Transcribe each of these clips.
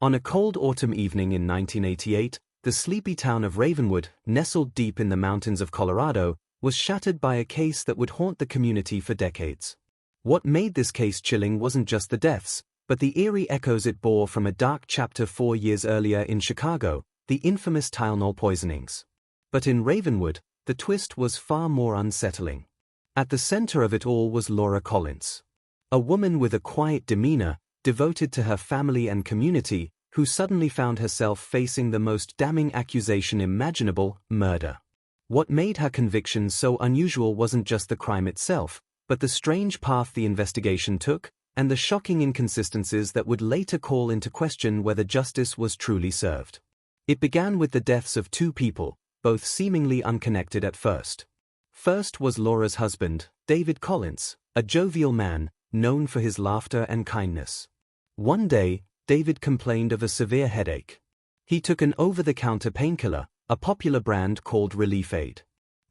On a cold autumn evening in 1988, the sleepy town of Ravenwood, nestled deep in the mountains of Colorado, was shattered by a case that would haunt the community for decades. What made this case chilling wasn't just the deaths, but the eerie echoes it bore from a dark chapter 4 years earlier in Chicago, the infamous Tylenol poisonings. But in Ravenwood, the twist was far more unsettling. At the center of it all was Laura Collins. A woman with a quiet demeanor, devoted to her family and community, who suddenly found herself facing the most damning accusation imaginable: murder. What made her conviction so unusual wasn't just the crime itself, but the strange path the investigation took, and the shocking inconsistencies that would later call into question whether justice was truly served. It began with the deaths of two people, both seemingly unconnected at first. First was Laura's husband, David Collins, a jovial man, known for his laughter and kindness. One day, David complained of a severe headache. He took an over-the-counter painkiller, a popular brand called Relief Aid.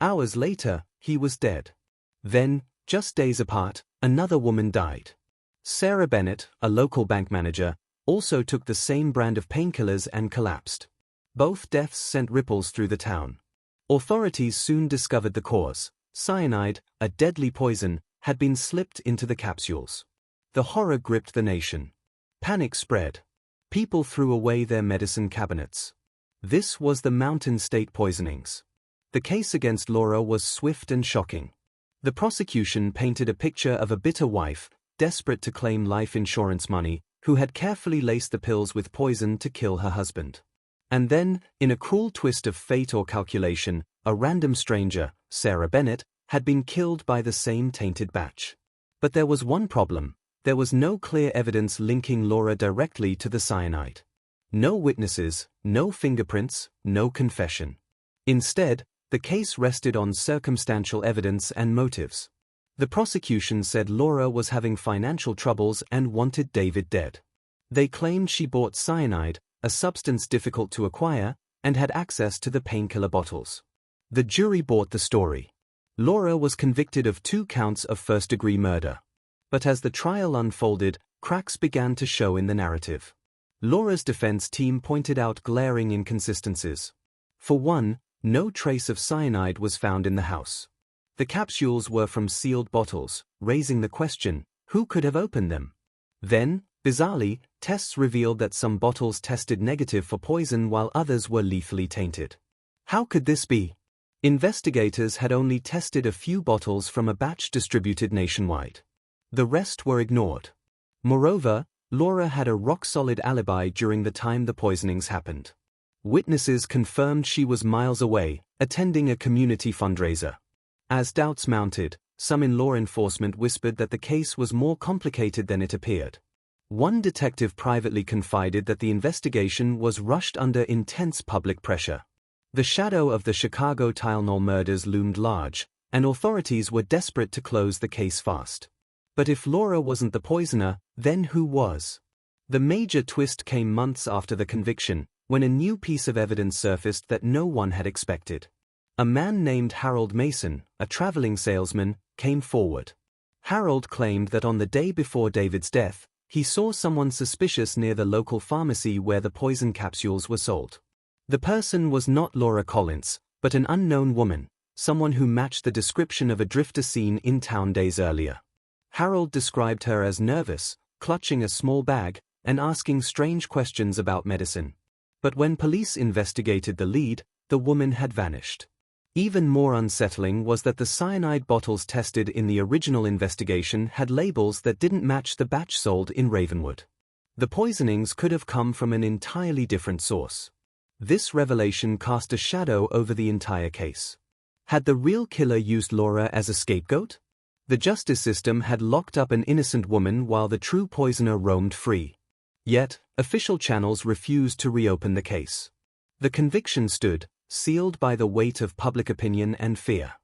Hours later, he was dead. Then, just days apart, another woman died. Sarah Bennett, a local bank manager, also took the same brand of painkillers and collapsed. Both deaths sent ripples through the town. Authorities soon discovered the cause. Cyanide, a deadly poison, had been slipped into the capsules. The horror gripped the nation. Panic spread. People threw away their medicine cabinets. This was the Mountain State poisonings. The case against Laura was swift and shocking. The prosecution painted a picture of a bitter wife, desperate to claim life insurance money, who had carefully laced the pills with poison to kill her husband. And then, in a cruel twist of fate or calculation, a random stranger, Sarah Bennett, had been killed by the same tainted batch. But there was one problem: there was no clear evidence linking Laura directly to the cyanide. No witnesses, no fingerprints, no confession. Instead, the case rested on circumstantial evidence and motives. The prosecution said Laura was having financial troubles and wanted David dead. They claimed she bought cyanide, a substance difficult to acquire, and had access to the painkiller bottles. The jury bought the story. Laura was convicted of 2 counts of first-degree murder. But as the trial unfolded, cracks began to show in the narrative. Laura's defense team pointed out glaring inconsistencies. For one, no trace of cyanide was found in the house. The capsules were from sealed bottles, raising the question, who could have opened them? Then, bizarrely, tests revealed that some bottles tested negative for poison while others were lethally tainted. How could this be? Investigators had only tested a few bottles from a batch distributed nationwide. The rest were ignored. Moreover, Laura had a rock-solid alibi during the time the poisonings happened. Witnesses confirmed she was miles away, attending a community fundraiser. As doubts mounted, some in law enforcement whispered that the case was more complicated than it appeared. One detective privately confided that the investigation was rushed under intense public pressure. The shadow of the Chicago Tylenol murders loomed large, and authorities were desperate to close the case fast. But if Laura wasn't the poisoner, then who was? The major twist came months after the conviction, when a new piece of evidence surfaced that no one had expected. A man named Harold Mason, a traveling salesman, came forward. Harold claimed that on the day before David's death, he saw someone suspicious near the local pharmacy where the poison capsules were sold. The person was not Laura Collins, but an unknown woman, someone who matched the description of a drifter seen in town days earlier. Harold described her as nervous, clutching a small bag, and asking strange questions about medicine. But when police investigated the lead, the woman had vanished. Even more unsettling was that the cyanide bottles tested in the original investigation had labels that didn't match the batch sold in Ravenwood. The poisonings could have come from an entirely different source. This revelation cast a shadow over the entire case. Had the real killer used Laura as a scapegoat? The justice system had locked up an innocent woman while the true poisoner roamed free. Yet, official channels refused to reopen the case. The conviction stood, sealed by the weight of public opinion and fear.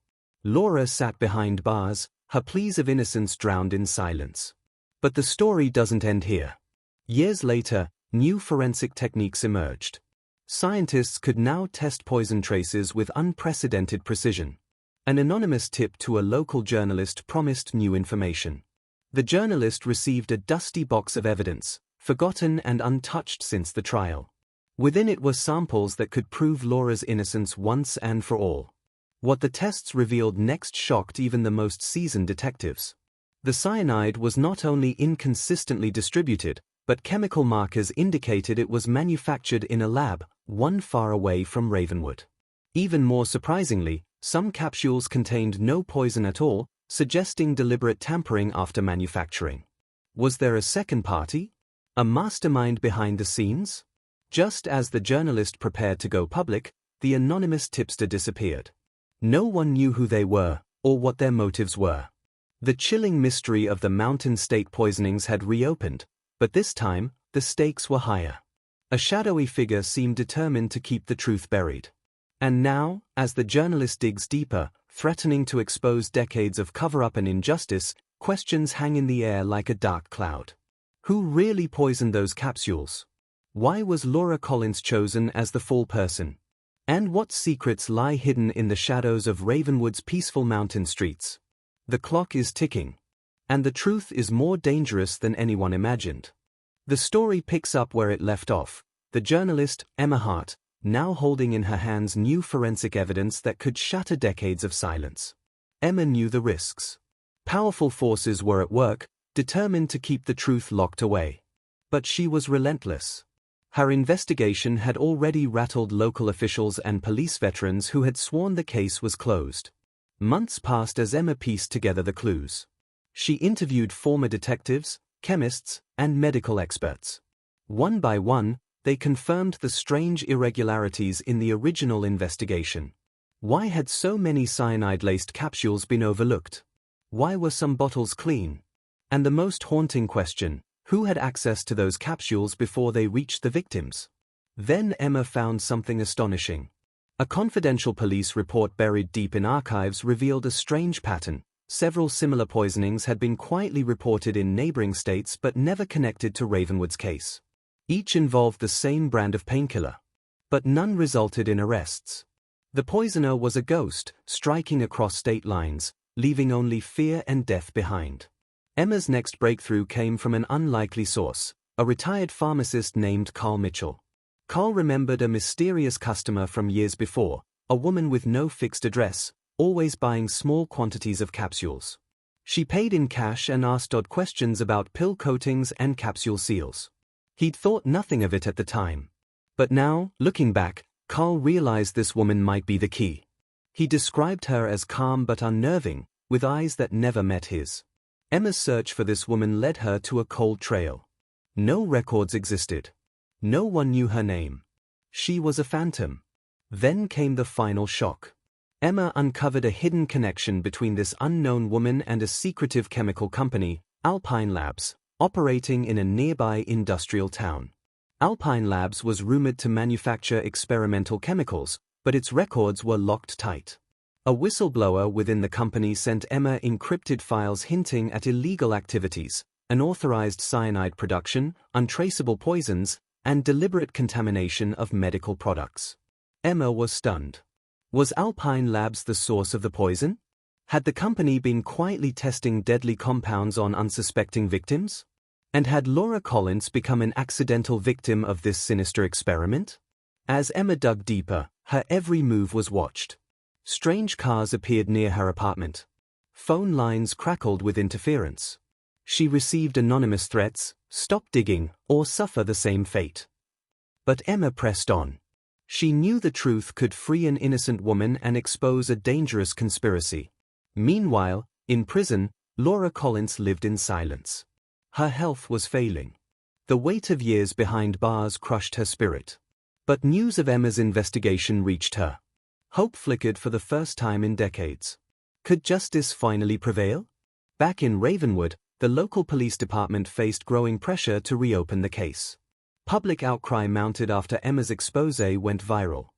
Laura sat behind bars, her pleas of innocence drowned in silence. But the story doesn't end here. Years later, new forensic techniques emerged. Scientists could now test poison traces with unprecedented precision. An anonymous tip to a local journalist promised new information. The journalist received a dusty box of evidence, forgotten and untouched since the trial. Within it were samples that could prove Laura's innocence once and for all. What the tests revealed next shocked even the most seasoned detectives. The cyanide was not only inconsistently distributed, but chemical markers indicated it was manufactured in a lab, one far away from Ravenwood. Even more surprisingly, some capsules contained no poison at all, suggesting deliberate tampering after manufacturing. Was there a second party? A mastermind behind the scenes? Just as the journalist prepared to go public, the anonymous tipster disappeared. No one knew who they were, or what their motives were. The chilling mystery of the Mountain State poisonings had reopened, but this time, the stakes were higher. A shadowy figure seemed determined to keep the truth buried. And now, as the journalist digs deeper, threatening to expose decades of cover-up and injustice, questions hang in the air like a dark cloud. Who really poisoned those capsules? Why was Laura Collins chosen as the fall person? And what secrets lie hidden in the shadows of Ravenwood's peaceful mountain streets? The clock is ticking. And the truth is more dangerous than anyone imagined. The story picks up where it left off. The journalist, Emma Hart, now holding in her hands new forensic evidence that could shatter decades of silence. Emma knew the risks. Powerful forces were at work, determined to keep the truth locked away. But she was relentless. Her investigation had already rattled local officials and police veterans who had sworn the case was closed. Months passed as Emma pieced together the clues. She interviewed former detectives, chemists, and medical experts. One by one, they confirmed the strange irregularities in the original investigation. Why had so many cyanide-laced capsules been overlooked? Why were some bottles clean? And the most haunting question, who had access to those capsules before they reached the victims? Then Emma found something astonishing. A confidential police report buried deep in archives revealed a strange pattern. Several similar poisonings had been quietly reported in neighboring states but never connected to Ravenwood's case. Each involved the same brand of painkiller. But none resulted in arrests. The poisoner was a ghost, striking across state lines, leaving only fear and death behind. Emma's next breakthrough came from an unlikely source, a retired pharmacist named Carl Mitchell. Carl remembered a mysterious customer from years before, a woman with no fixed address, always buying small quantities of capsules. She paid in cash and asked odd questions about pill coatings and capsule seals. He'd thought nothing of it at the time. But now, looking back, Carl realized this woman might be the key. He described her as calm but unnerving, with eyes that never met his. Emma's search for this woman led her to a cold trail. No records existed. No one knew her name. She was a phantom. Then came the final shock. Emma uncovered a hidden connection between this unknown woman and a secretive chemical company, Alpine Labs, operating in a nearby industrial town. Alpine Labs was rumored to manufacture experimental chemicals, but its records were locked tight. A whistleblower within the company sent Emma encrypted files hinting at illegal activities, unauthorized cyanide production, untraceable poisons, and deliberate contamination of medical products. Emma was stunned. Was Alpine Labs the source of the poison? Had the company been quietly testing deadly compounds on unsuspecting victims? And had Laura Collins become an accidental victim of this sinister experiment? As Emma dug deeper, her every move was watched. Strange cars appeared near her apartment. Phone lines crackled with interference. She received anonymous threats, stop digging, or suffer the same fate. But Emma pressed on. She knew the truth could free an innocent woman and expose a dangerous conspiracy. Meanwhile, in prison, Laura Collins lived in silence. Her health was failing. The weight of years behind bars crushed her spirit. But news of Emma's investigation reached her. Hope flickered for the first time in decades. Could justice finally prevail? Back in Ravenwood, the local police department faced growing pressure to reopen the case. Public outcry mounted after Emma's expose went viral.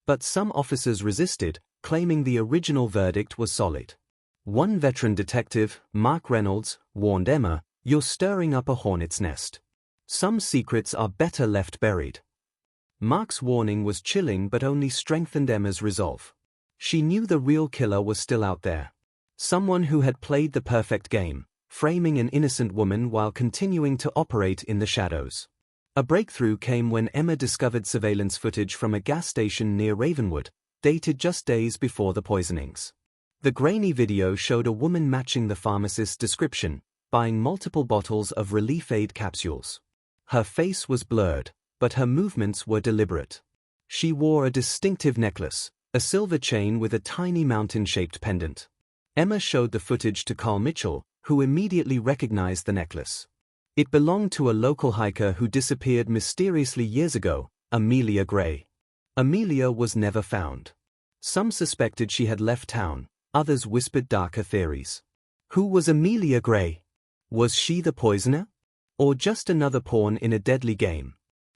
But some officers resisted, claiming the original verdict was solid. One veteran detective, Mark Reynolds, warned Emma, "You're stirring up a hornet's nest. Some secrets are better left buried." Mark's warning was chilling but only strengthened Emma's resolve. She knew the real killer was still out there. Someone who had played the perfect game, framing an innocent woman while continuing to operate in the shadows. A breakthrough came when Emma discovered surveillance footage from a gas station near Ravenwood, dated just days before the poisonings. The grainy video showed a woman matching the pharmacist's description, buying multiple bottles of relief aid capsules. Her face was blurred, but her movements were deliberate. She wore a distinctive necklace, a silver chain with a tiny mountain-shaped pendant. Emma showed the footage to Carl Mitchell, who immediately recognized the necklace. It belonged to a local hiker who disappeared mysteriously years ago, Amelia Gray. Amelia was never found. Some suspected she had left town, others whispered darker theories. Who was Amelia Gray? Was she the poisoner? Or just another pawn in a deadly game?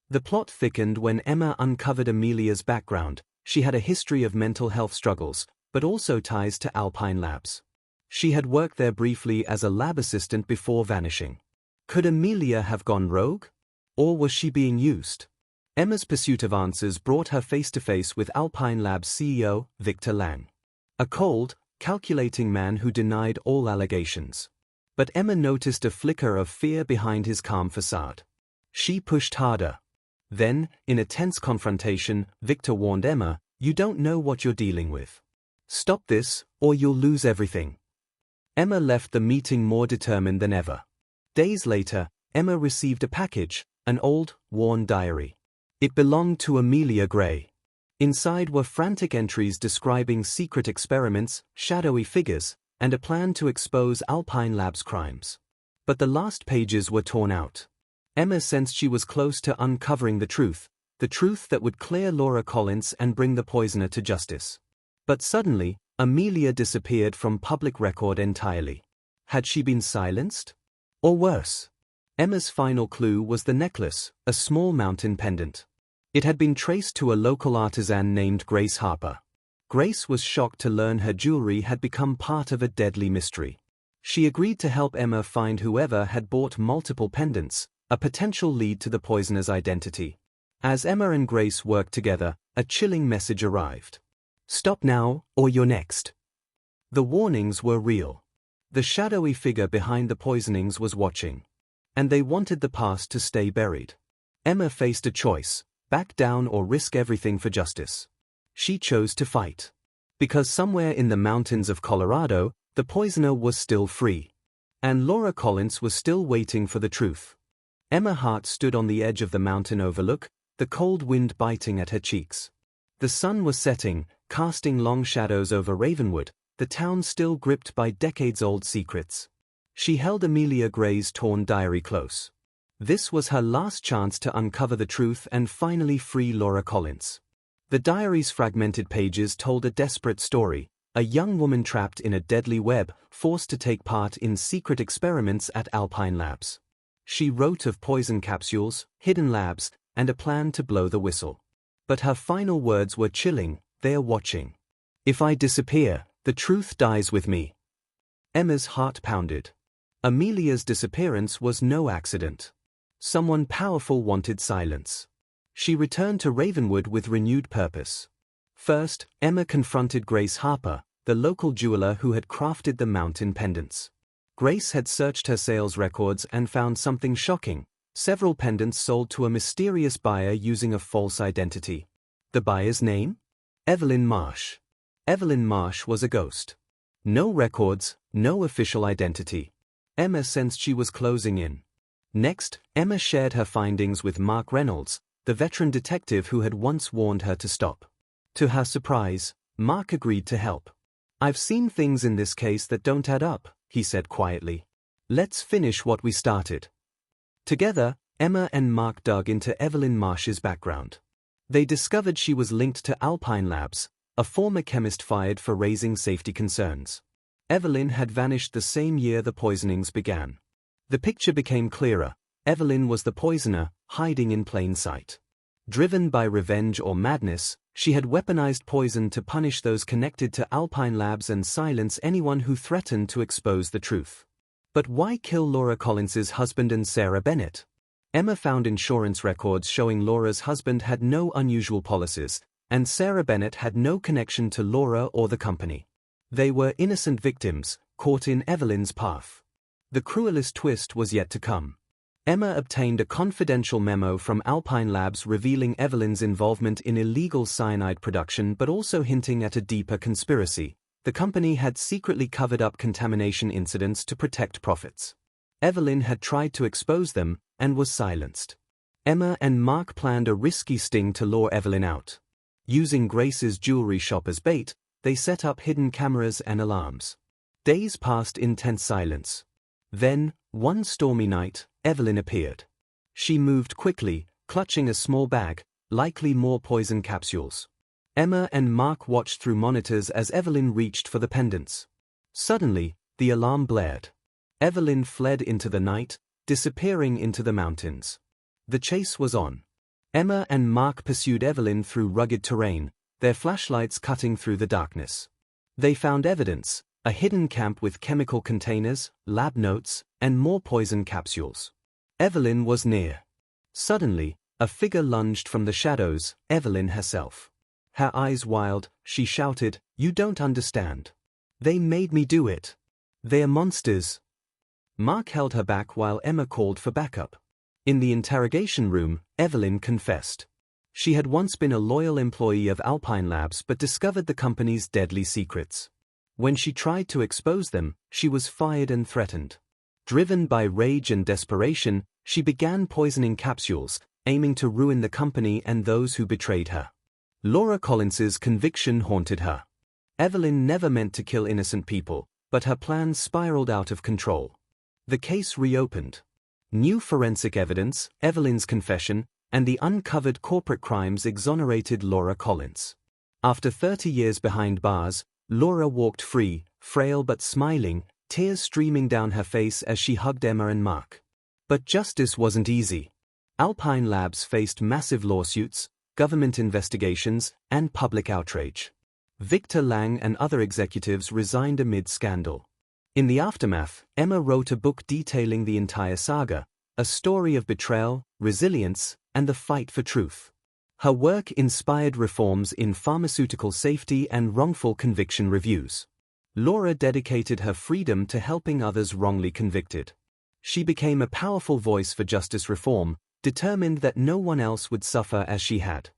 The plot thickened when Emma uncovered Amelia's background. She had a history of mental health struggles, but also ties to Alpine Labs. She had worked there briefly as a lab assistant before vanishing. Could Amelia have gone rogue? Or was she being used? Emma's pursuit of answers brought her face-to-face with Alpine Labs CEO, Victor Lang. A cold, calculating man who denied all allegations. But Emma noticed a flicker of fear behind his calm facade. She pushed harder. Then, in a tense confrontation, Victor warned Emma, "You don't know what you're dealing with. Stop this, or you'll lose everything." Emma left the meeting more determined than ever. Days later, Emma received a package, an old, worn diary. It belonged to Amelia Gray. Inside were frantic entries describing secret experiments, shadowy figures, and a plan to expose Alpine Labs' crimes. But the last pages were torn out. Emma sensed she was close to uncovering the truth that would clear Laura Collins and bring the poisoner to justice. But suddenly, Amelia disappeared from public record entirely. Had she been silenced? Or worse? Emma's final clue was the necklace, a small mountain pendant. It had been traced to a local artisan named Grace Harper. Grace was shocked to learn her jewelry had become part of a deadly mystery. She agreed to help Emma find whoever had bought multiple pendants, a potential lead to the poisoner's identity. As Emma and Grace worked together, a chilling message arrived. "Stop now, or you're next." The warnings were real. The shadowy figure behind the poisonings was watching. And they wanted the past to stay buried. Emma faced a choice: back down or risk everything for justice. She chose to fight. Because somewhere in the mountains of Colorado, the poisoner was still free. And Laura Collins was still waiting for the truth. Emma Hart stood on the edge of the mountain overlook, the cold wind biting at her cheeks. The sun was setting, casting long shadows over Ravenwood, the town still gripped by decades-old secrets. She held Amelia Gray's torn diary close. This was her last chance to uncover the truth and finally free Laura Collins. The diary's fragmented pages told a desperate story, a young woman trapped in a deadly web, forced to take part in secret experiments at Alpine Labs. She wrote of poison capsules, hidden labs, and a plan to blow the whistle. But her final words were chilling: "They're watching. If I disappear, the truth dies with me." Emma's heart pounded. Amelia's disappearance was no accident. Someone powerful wanted silence. She returned to Ravenwood with renewed purpose. First, Emma confronted Grace Harper, the local jeweler who had crafted the mountain pendants. Grace had searched her sales records and found something shocking: several pendants sold to a mysterious buyer using a false identity. The buyer's name? Evelyn Marsh. Evelyn Marsh was a ghost. No records, no official identity. Emma sensed she was closing in. Next, Emma shared her findings with Mark Reynolds, the veteran detective who had once warned her to stop. To her surprise, Mark agreed to help. "I've seen things in this case that don't add up," he said quietly. "Let's finish what we started." Together, Emma and Mark dug into Evelyn Marsh's background. They discovered she was linked to Alpine Labs, a former chemist fired for raising safety concerns. Evelyn had vanished the same year the poisonings began. The picture became clearer: Evelyn was the poisoner, hiding in plain sight. Driven by revenge or madness, she had weaponized poison to punish those connected to Alpine Labs and silence anyone who threatened to expose the truth. But why kill Laura Collins's husband and Sarah Bennett? Emma found insurance records showing Laura's husband had no unusual policies, and Sarah Bennett had no connection to Laura or the company. They were innocent victims, caught in Evelyn's path. The cruelest twist was yet to come. Emma obtained a confidential memo from Alpine Labs revealing Evelyn's involvement in illegal cyanide production but also hinting at a deeper conspiracy. The company had secretly covered up contamination incidents to protect profits. Evelyn had tried to expose them and was silenced. Emma and Mark planned a risky sting to lure Evelyn out. Using Grace's jewelry shop as bait, they set up hidden cameras and alarms. Days passed in tense silence. Then, one stormy night, Evelyn appeared. She moved quickly, clutching a small bag, likely more poison capsules. Emma and Mark watched through monitors as Evelyn reached for the pendants. Suddenly, the alarm blared. Evelyn fled into the night, disappearing into the mountains. The chase was on. Emma and Mark pursued Evelyn through rugged terrain, their flashlights cutting through the darkness. They found evidence, a hidden camp with chemical containers, lab notes, and more poison capsules. Evelyn was near. Suddenly, a figure lunged from the shadows, Evelyn herself. Her eyes wild, she shouted, "You don't understand. They made me do it. They're monsters." Mark held her back while Emma called for backup. In the interrogation room, Evelyn confessed. She had once been a loyal employee of Alpine Labs but discovered the company's deadly secrets. When she tried to expose them, she was fired and threatened. Driven by rage and desperation, she began poisoning capsules, aiming to ruin the company and those who betrayed her. Laura Collins's conviction haunted her. Evelyn never meant to kill innocent people, but her plans spiraled out of control. The case reopened. New forensic evidence, Evelyn's confession, and the uncovered corporate crimes exonerated Laura Collins. After 30 years behind bars, Laura walked free, frail but smiling, tears streaming down her face as she hugged Emma and Mark. But justice wasn't easy. Alpine Labs faced massive lawsuits, government investigations, and public outrage. Victor Lang and other executives resigned amid scandal. In the aftermath, Emma wrote a book detailing the entire saga, a story of betrayal, resilience, and the fight for truth. Her work inspired reforms in pharmaceutical safety and wrongful conviction reviews. Laura dedicated her freedom to helping others wrongly convicted. She became a powerful voice for justice reform, determined that no one else would suffer as she had.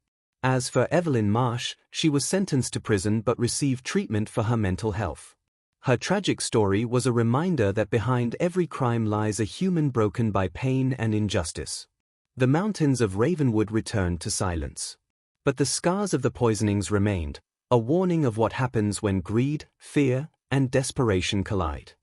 As for Evelyn Marsh, she was sentenced to prison but received treatment for her mental health. Her tragic story was a reminder that behind every crime lies a human broken by pain and injustice. The mountains of Ravenwood returned to silence. But the scars of the poisonings remained, a warning of what happens when greed, fear, and desperation collide.